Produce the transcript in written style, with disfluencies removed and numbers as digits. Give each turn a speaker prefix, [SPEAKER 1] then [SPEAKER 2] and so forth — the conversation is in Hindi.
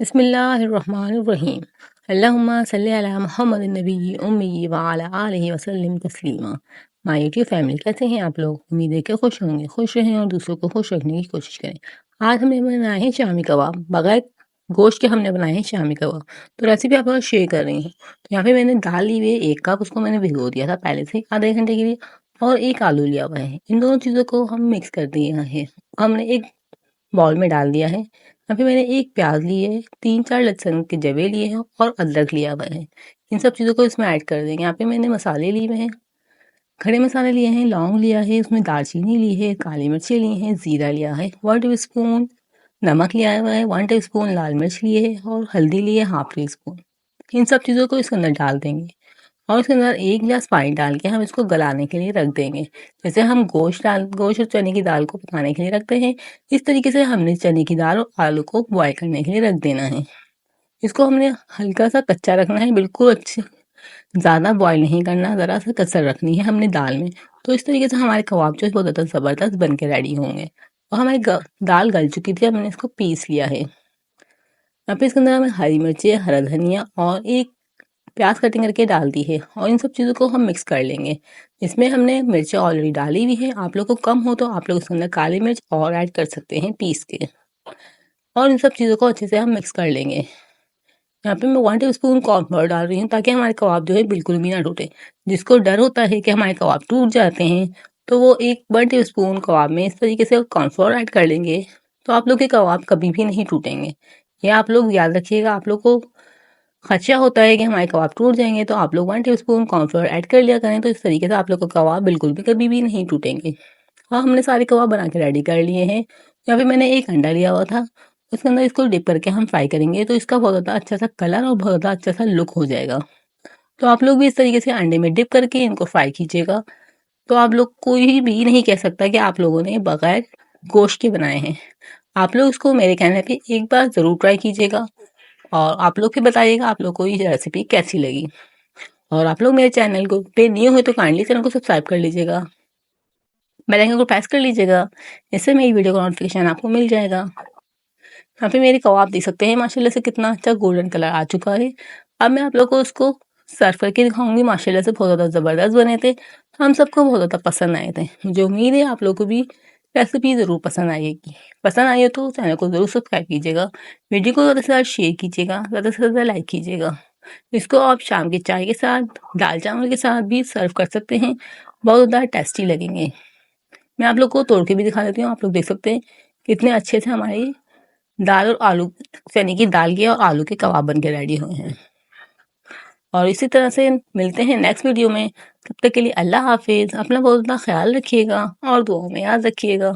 [SPEAKER 1] बिस्मिल्लाहिर्रहमानिर्रहीम। अल्लाहुम्मा सल्ली अला मुहम्मदिन नबी उम्मी व अला आलिहि वसल्लम तस्लीमा। माय यूट्यूब फैमिली, कैसे हैं आप लोग? उम्मीद है कि खुश होंगे, खुश रहें और दूसरों को खुश रखने की कोशिश करें। आज हमने बनाए हैं शामी कबाब। बगैर गोश्त के हमने बनाए हैं शामी कबाब। तो रेसिपी आप लोग शेयर कर रही हूँ। तो यहाँ पे मैंने दाल ली हुई है 1 कप, उसको मैंने भिगो दिया था पहले से आधे घंटे के लिए। और 1 आलू लिया हुआ है। इन दोनों चीज़ों को हम मिक्स कर दिए हैं। हमने एक बाउल में डाल दिया है। यहाँ पे मैंने 1 प्याज ली है, 3-4 लहसुन के जवे लिए हैं और अदरक लिया हुआ है। इन सब चीज़ों को इसमें ऐड कर देंगे। यहाँ पे मैंने मसाले लिए हुए हैं, खड़े मसाले लिए हैं, लौंग लिया है, उसमें दालचीनी ली है, काली मिर्चें ली हैं, ज़ीरा लिया है, 1 टीस्पून नमक लिया हुआ है, 1 टीस्पून लाल मिर्च लिए है और हल्दी ली है हाफ टी स्पून। इन सब चीज़ों को इसके अंदर डाल देंगे और इसके अंदर 1 गिलास पानी डाल के हम इसको गलाने के लिए रख देंगे। जैसे हम गोश्त और चने की दाल को पकाने के लिए रखते हैं, इस तरीके से हमने चने की दाल और आलू को बॉयल करने के लिए रख देना है। इसको हमने हल्का सा कच्चा रखना है, बिल्कुल अच्छे ज़्यादा बॉयल नहीं करना, ज़रा सा कसर रखनी है हमने दाल में। तो इस तरीके से हमारे कबाब जो है बहुत ज़्यादा ज़बरदस्त बन के रेडी होंगे। और हमारी दाल गल चुकी थी, हमने इसको पीस लिया है। यहाँ पे इसके अंदर हमें हरी मिर्ची, हरा धनिया और 1 प्याज कटिंग करके डाल दी है और इन सब चीज़ों को हम मिक्स कर लेंगे। इसमें हमने मिर्चें ऑलरेडी डाली हुई है। आप लोग को कम हो तो आप लोग इसके अंदर काली मिर्च और ऐड कर सकते हैं पीस के। और इन सब चीज़ों को अच्छे से हम मिक्स कर लेंगे। यहाँ पे मैं 1 टीस्पून कॉर्नफ्लोर डाल रही हूँ ताकि हमारे कबाब जो है बिल्कुल भी ना टूटे। जिसको डर होता है कि हमारे कबाब टूट जाते हैं, तो वो 1 टीस्पून कबाब में इस तरीके से कॉर्नफ्लोर ऐड कर लेंगे, तो आप लोग के कबाब कभी भी नहीं टूटेंगे। ये आप लोग याद रखिएगा। आप लोग को खदशा होता है कि हमारे कबाब टूट जाएंगे, तो आप लोग 1 टीस्पून कॉर्नफ्लोर ऐड कर लिया करें, तो इस तरीके से आप लोग का कबाब बिल्कुल भी कभी भी नहीं टूटेंगे। और हमने सारे कबाब बना के रेडी कर लिए हैं। यहाँ पे मैंने 1 अंडा लिया हुआ था, उसके अंदर इसको डिप करके हम फ्राई करेंगे, तो इसका बहुत ज़्यादा अच्छा सा कलर और बहुत ज़्यादा अच्छा सा लुक हो जाएगा। तो आप लोग भी इस तरीके से अंडे में डिप करके इनको फ्राई कीजिएगा। तो आप लोग कोई भी नहीं कह सकता कि आप लोगों ने बगैर गोश्त के बनाए हैं। आप लोग इसको मेरे कहने पे एक बार ज़रूर ट्राई कीजिएगा और आप लोग भी बताइएगा आप लोग को ये रेसिपी कैसी लगी। और आप लोग मेरे चैनल को पे नए हुए तो काइंडली चैनल को सब्सक्राइब कर लीजिएगा, बेल आइकन को प्रेस कर लीजिएगा, इससे मेरी वीडियो का नोटिफिकेशन आपको मिल जाएगा। यहाँ पे मेरे कबाब देख सकते हैं माशाल्लाह से कितना अच्छा गोल्डन कलर आ चुका है। अब मैं आप लोग को उसको सर्व करके दिखाऊंगी। माशाल्लाह से बहुत ज़्यादा ज़बरदस्त बने थे, हम सबको बहुत ज़्यादा पसंद आए थे। मुझे उम्मीद है आप लोग को भी रेसिपी ज़रूर पसंद आएगी। पसंद आई हो तो चैनल को ज़रूर सब्सक्राइब कीजिएगा, वीडियो को ज़्यादा से ज़्यादा शेयर कीजिएगा, ज़्यादा से ज़्यादा लाइक कीजिएगा। इसको आप शाम की चाय के साथ, दाल चावल के साथ भी सर्व कर सकते हैं, बहुत ज़्यादा टेस्टी लगेंगे। मैं आप लोग को तोड़ के भी दिखा देती हूँ। आप लोग देख सकते हैं कितने अच्छे से हमारी दाल और आलू, चने की दाल के और आलू के कबाब बन के रेडी हुए हैं। और इसी तरह से मिलते हैं नेक्स्ट वीडियो में। तब तक के लिए अल्लाह हाफिज़। अपना बहुत ज़्यादा ख्याल रखिएगा और दुआओं में याद रखिएगा।